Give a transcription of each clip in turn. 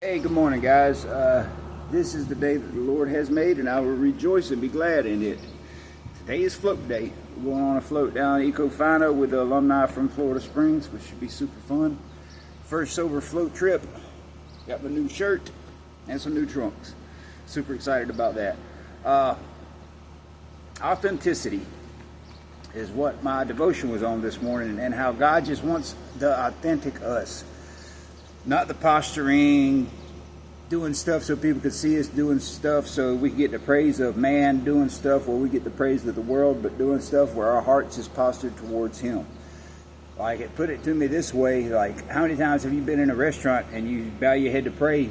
Hey, good morning, guys. This is the day that the Lord has made, and I will rejoice and be glad in it. Today is float day. We're going on a float down Ecofino with the alumni from Florida Springs, which should be super fun. First sober float trip. Got my new shirt and some new trunks. Super excited about that. Authenticity is what my devotion was on this morning, and how God just wants the authentic us. Not the posturing, doing stuff so people could see us, doing stuff so we can get the praise of man, doing stuff where we get the praise of the world, but doing stuff where our hearts is postured towards Him. Like, it put it to me this way, like, how many times have you been in a restaurant and you bow your head to pray,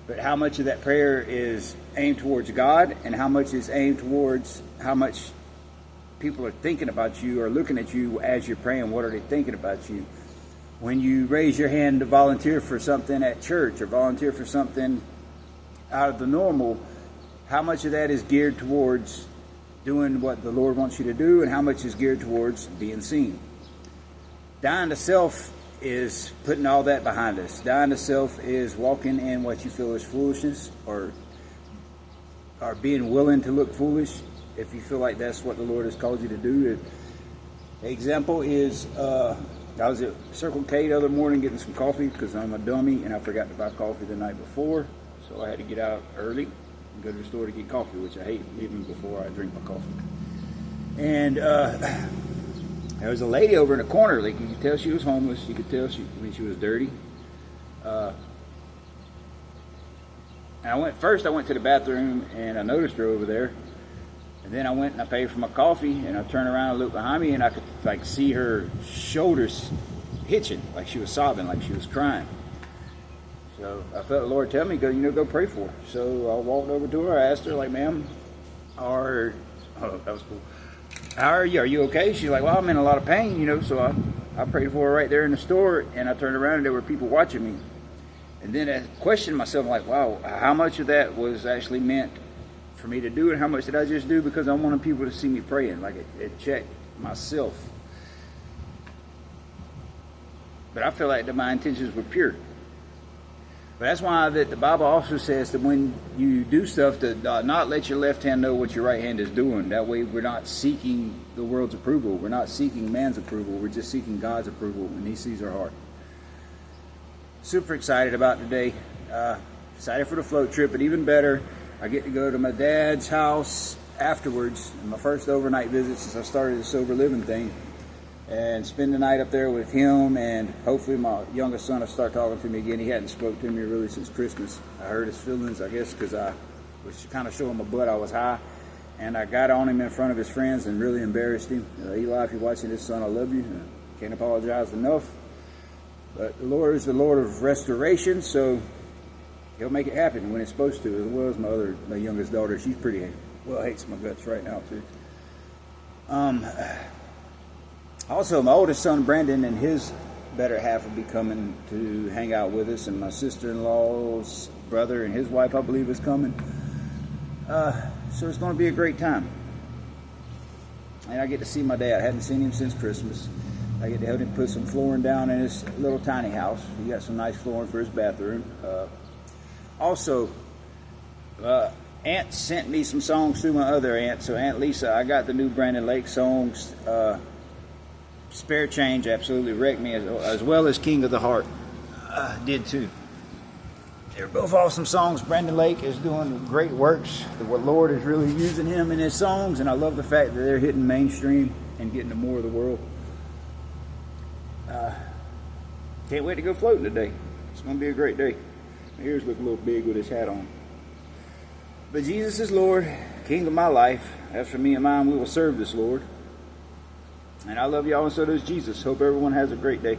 but how much of that prayer is aimed towards God, and how much is aimed towards how much people are thinking about you or looking at you as you're praying? What are they thinking about you? When you raise your hand to volunteer for something at church or volunteer for something out of the normal, how much of that is geared towards doing what the Lord wants you to do, and how much is geared towards being seen? Dying to self is putting all that behind us. Dying to self is walking in what you feel is foolishness, or being willing to look foolish if you feel like that's what the Lord has called you to do. The example is, I was at Circle K the other morning getting some coffee because I'm a dummy and I forgot to buy coffee the night before. So I had to get out early and go to the store to get coffee, which I hate leaving before I drink my coffee. And there was a lady over in the corner. Like, you could tell she was homeless. You could tell she was dirty. And I went to the bathroom and I noticed her over there. And then I went and I paid for my coffee, and I turned around and looked behind me, and I could like see her shoulders hitching, like she was sobbing, like she was crying. So I felt the Lord tell me, go pray for her. So I walked over to her. I asked her, like, ma'am, that was cool. How are you? Are you okay? She's like, well, I'm in a lot of pain, So I prayed for her right there in the store, and I turned around and there were people watching me. And then I questioned myself, like, wow, how much of that was actually meant for me to do, and how much did I just do because I wanted people to see me praying? Like, it checked myself. But I feel like that my intentions were pure. But that's why that the Bible also says that when you do stuff, to not let your left hand know what your right hand is doing. That way we're not seeking the world's approval. We're not seeking man's approval. We're just seeking God's approval, and He sees our heart. Super excited about today. Excited for the float trip, but even better, I get to go to my dad's house afterwards, my first overnight visit since I started the sober living thing, and spend the night up there with him, and hopefully my youngest son will start talking to me again. He hadn't spoke to me really since Christmas. I hurt his feelings, I guess, because I was kind of showing my butt. I was high, and I got on him in front of his friends and really embarrassed him. Eli, if you're watching this, son, I love you. I can't apologize enough. But the Lord is the Lord of restoration, so He'll make it happen when it's supposed to, as well as my youngest daughter. She's hates my guts right now, too. Also, my oldest son, Brandon, and his better half will be coming to hang out with us, and my sister-in-law's brother and his wife, I believe, is coming. So it's going to be a great time. And I get to see my dad. I hadn't seen him since Christmas. I get to help him put some flooring down in his little tiny house. He got some nice flooring for his bathroom. Also, Aunt sent me some songs through my other aunt. So Aunt Lisa, I got the new Brandon Lake songs. Spare Change absolutely wrecked me, as well as King of the Heart did too. They're both awesome songs. Brandon Lake is doing great works. The Lord is really using him in his songs, and I love the fact that they're hitting mainstream and getting to more of the world. Can't wait to go floating today. It's going to be a great day. My ears look a little big with his hat on. But Jesus is Lord, King of my life. As for me and mine, we will serve this Lord. And I love y'all, and so does Jesus. Hope everyone has a great day.